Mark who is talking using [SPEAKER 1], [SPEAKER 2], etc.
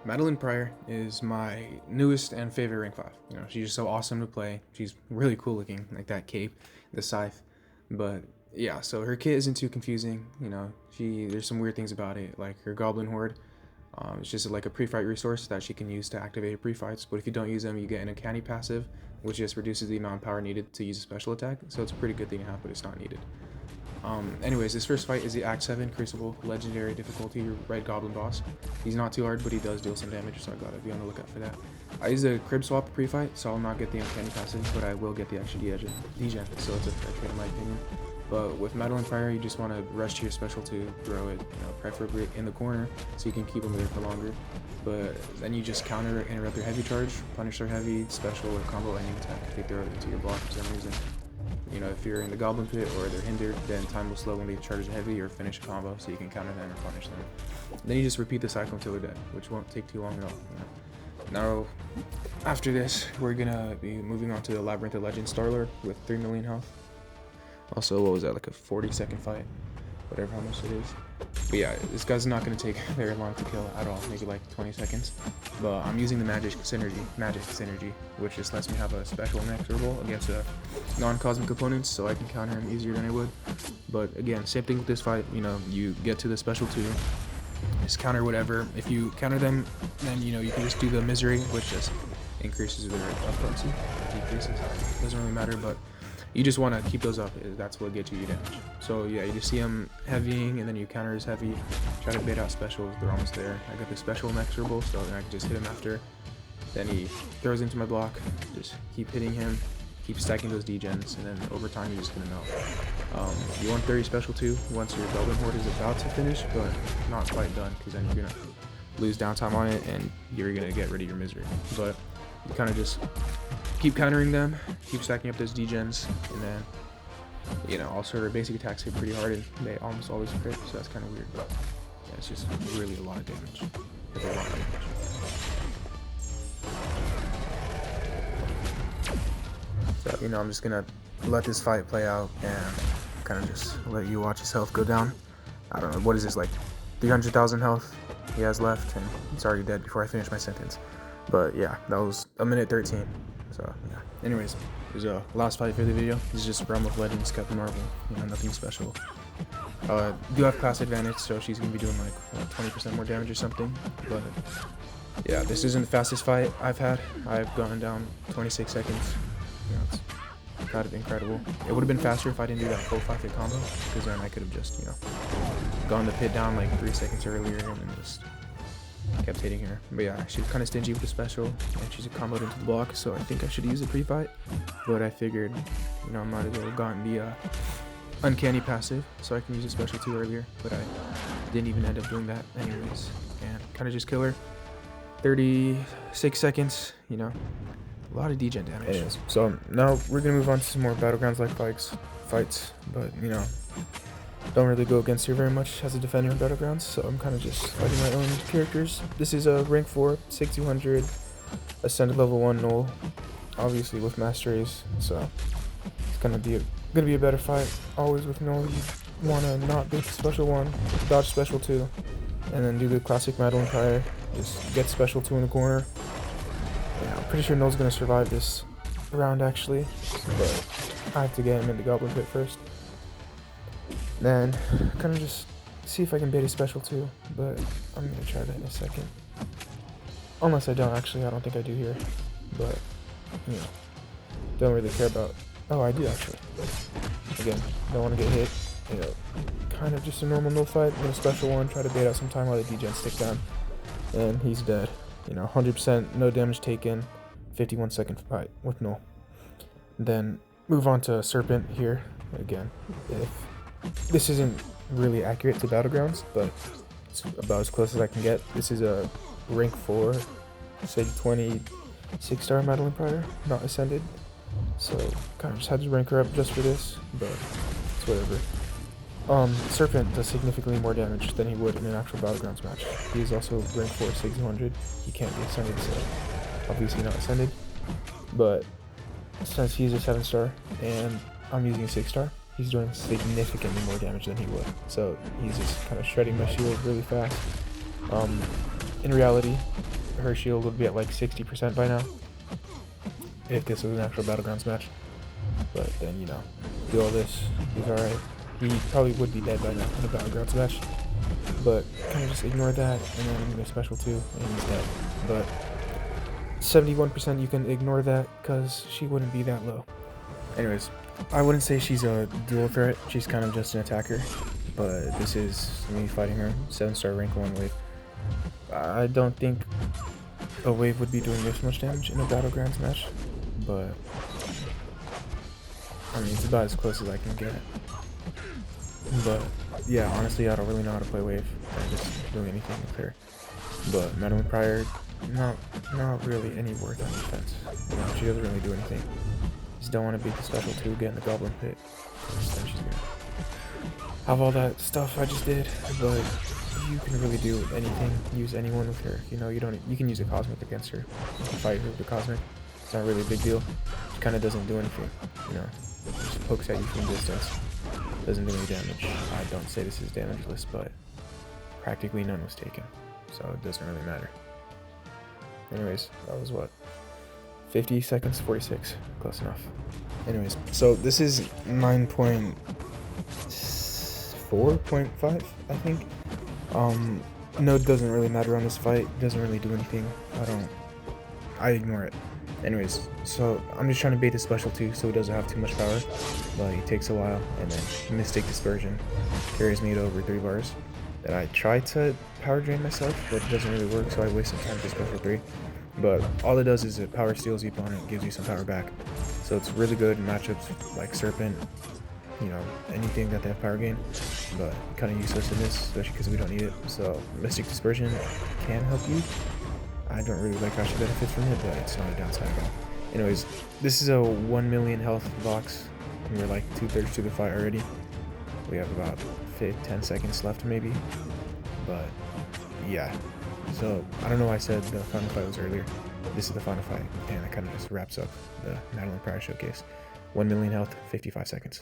[SPEAKER 1] MADELYNE Pryor is my newest and favorite rank 5. She's just so awesome to play. She's really cool looking, like that cape, the scythe. But yeah, so her kit isn't too confusing. There's some weird things about it, like her Goblin Horde. It's just like a pre-fight resource that she can use to activate her pre-fights, but if you don't use them, you get an uncanny passive, which just reduces the amount of power needed to use a special attack, so it's a pretty good thing to have, but it's not needed. Anyways, this first fight is the Act 7 Crucible Legendary Difficulty Red Goblin boss. He's not too hard, but he does deal some damage, so I gotta be on the lookout for that. I use a Crib Swap pre-fight, so I'll not get the Uncanny passive, but I will get the extra degen, so it's a fair trade in my opinion. But with MADELYNE Pryor, you just want to rush to your special 2, throw it, preferably in the corner, so you can keep them there for longer. But then you just counter interrupt their heavy charge, punish their heavy, special, or combo ending attack if they throw it into your block for some reason. If you're in the Goblin Pit or they're hindered, then time will slow when they charge a heavy or finish a combo, so you can counter them or punish them. Then you just repeat the cycle until they're dead, which won't take too long at all. Now, after this, we're gonna be moving on to the Labyrinth of Legends Starlord with 3 million health. Also, what was that, like a 40-second fight? Whatever how much it is. But yeah, this guy's not going to take very long to kill at all, maybe like 20 seconds. But I'm using the magic synergy, which just lets me have a special inexorable against non-cosmic opponents, so I can counter him easier than I would. But again, same thing with this fight, you get to the special 2, just counter whatever. If you counter them, then you can just do the misery, which just increases their potency, decreases, doesn't really matter, but you just want to keep those up. That's what gets you damage. So yeah, you just see him heavying, and then you counter his heavy, try to bait out specials. They're almost there. I got the special inexorable, so then I can just hit him after. Then he throws into my block. Just keep hitting him, keep stacking those degens, and then over time you're just gonna know. You want 30 special too once your Goblin Horde is about to finish, but not quite done, because then you're gonna lose downtime on it, and you're gonna get rid of your misery. But you kind of just keep countering them, keep stacking up those degens, and then, also their basic attacks hit pretty hard, and they almost always crit, so that's kind of weird, but yeah, it's just really a lot of damage. It's a lot of damage. So, I'm just gonna let this fight play out, and kind of just let you watch his health go down. I don't know, what is this, like 300,000 health he has left, and it's already dead before I finish my sentence. But yeah, that was a minute 13. So yeah. Anyways, there's a last fight for the video. This is just Realm of Legends Captain Marvel. Nothing special. Do have class advantage, so she's gonna be doing like 20% more damage or something. But yeah, this isn't the fastest fight I've had. I've gone down 26 seconds. It's kind of incredible. It would have been faster if I didn't do that full 5-hit combo, because then I could have just gone the pit down like 3 seconds earlier and then just kept hitting her. But yeah, she's kind of stingy with the special, and she's comboed into the block, so I think I should use a pre-fight. But I figured, I might as well have gotten the uncanny passive, so I can use a special 2 earlier, but I didn't even end up doing that anyways. And kind of just kill her. 36 seconds, a lot of degen damage. Anyways, so now we're gonna move on to some more Battlegrounds-like fights, but don't really go against her very much as a defender in Battlegrounds, so I'm kind of just fighting my own characters. This is a rank 4, 6200, ascended level 1 null, obviously with masteries, so it's gonna be a better fight. Always with null, you wanna not bait the special 1, dodge special 2, and then do the classic MADELYNE Pryor, just get special 2 in the corner. Yeah, I'm pretty sure null's gonna survive this round actually, but I have to get him in the Goblin Pit first. Then, kind of just see if I can bait a special 2, but I'm going to try that in a second. Unless I don't, actually, I don't think I do here. But, don't really care about... Oh, I do, actually. Again, don't want to get hit. Kind of just a normal null fight, no special 1, try to bait out some time while the degen stick down. And he's dead. 100% no damage taken, 51-second fight with null. Then, move on to Serpent here. Again, this isn't really accurate to Battlegrounds, but it's about as close as I can get. This is a rank 4, say 26-star MADELYNE Pryor, not ascended. So kind of just had to rank her up just for this, but it's whatever. Serpent does significantly more damage than he would in an actual Battlegrounds match. He is also rank 4, 6200. He can't be ascended, so obviously not ascended. But since he's a 7-star and I'm using a 6-star, he's doing significantly more damage than he would. So he's just kind of shredding my shield really fast. In reality, her shield would be at like 60% by now if this was an actual Battlegrounds match. But then, you know, do all this, he's alright. He probably would be dead by now in a Battlegrounds match. But kind of just ignore that, and then I'm going to special 2, and he's dead. But 71% you can ignore that, because she wouldn't be that low. Anyways, I wouldn't say she's a dual threat, she's kind of just an attacker. But this is me fighting her, 7-star rank 1 wave. I don't think a wave would be doing this much damage in a Battlegrounds match, but I mean, it's about as close as I can get. But yeah, honestly, I don't really know how to play wave. I'm just doing anything with her. But MADELYNE PRYOR, not really any worth on defense. You know, she doesn't really do anything. Just don't want to beat the special 2, get in the goblin pit. Then she's gonna have all that stuff I just did. But you can really do anything, use anyone with her. You know, you can use a cosmic against her. You can fight her with the cosmic. It's not really a big deal. She kind of doesn't do anything. You know, just pokes at you from distance. Doesn't do any damage. I don't say this is damageless, but practically none was taken, so it doesn't really matter. Anyways, that was what? 50 seconds, 46. Close enough. Anyways, so this is 9.4.5, I think. Node doesn't really matter on this fight. Doesn't really do anything. I ignore it. Anyways, so I'm just trying to bait the special 2 so it doesn't have too much power, but it takes a while, and then Mystic Dispersion carries me to over 3 bars. Then I try to power drain myself, but it doesn't really work, so I waste some time with special 3. But all it does is it power steals the opponent, gives you some power back. So it's really good in matchups like Serpent, you know, anything that they have power gain, but kind of useless in this, especially because we don't need it. So Mystic Dispersion can help you. I don't really like how she benefits from it, but it's not a downside at all. Anyways, this is a 1 million health box. We're like 2/3 through the fight already. We have about 10 seconds left maybe. But yeah. So I don't know why I said the final fight was earlier. This is the final fight, and it kind of just wraps up the MADELYNE PRYOR showcase. 1 million health, 55 seconds.